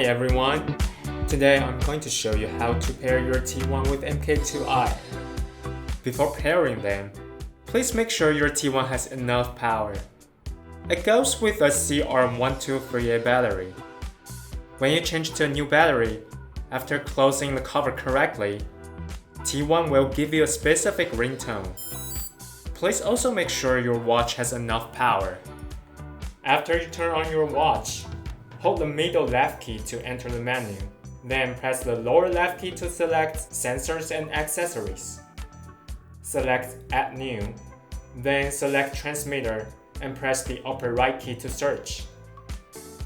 everyone! Today I'm going to show you how to pair your T1 with MK2i. Before pairing them, please make sure your T1 has enough power. It goes with a CR1238 battery. When you change to a new battery, after closing the cover correctly, T1 will give you a specific ringtone. Please also make sure your watch has enough power. After you turn on your watch, hold the middle left key to enter the menu. Then press the lower left key to select Sensors and Accessories. Select Add New. Then select Transmitter and press the upper right key to search.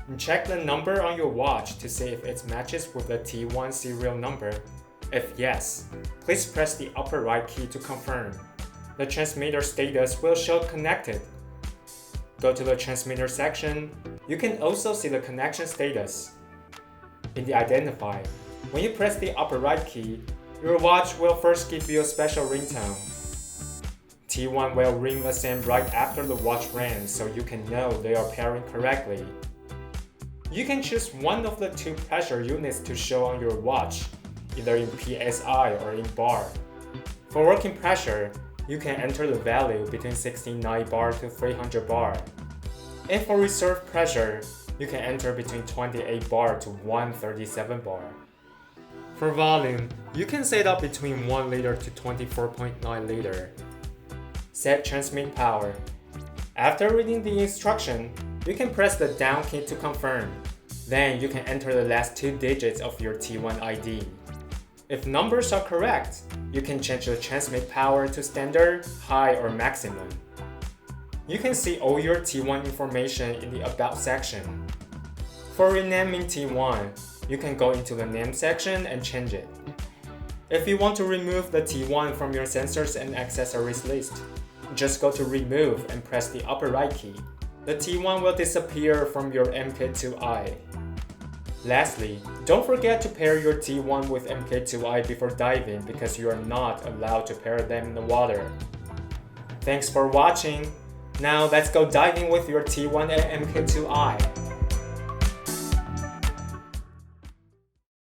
And check the number on your watch to see if it matches with the T1 serial number. If yes, please press the upper right key to confirm. The transmitter status will show connected. Go to the transmitter section. You can also see the connection status. In the Identify, when you press the upper right key, your watch will first give you a special ringtone. T1 will ring the same right after the watch rings, so you can know they are pairing correctly. You can choose one of the two pressure units to show on your watch, either in PSI or in bar. For working pressure, you can enter the value between 69 bar to 300 bar. And for reserve pressure, you can enter between 28 bar to 137 bar. For volume, you can set up between 1 liter to 24.9 liter. Set transmit power. After reading the instruction, you can press the down key to confirm. Then you can enter the last 2 digits of your T1 ID. If numbers are correct, you can change the transmit power to standard, high, or maximum. You can see all your T1 information in the About section. For renaming T1, you can go into the Name section and change it. If you want to remove the T1 from your Sensors and Accessories list, just go to Remove and press the upper right key. The T1 will disappear from your MK2i. Lastly, don't forget to pair your T1 with MK2i before diving because you are not allowed to pair them in the water. Thanks for watching! Now let's go diving with your T1 and MK2i.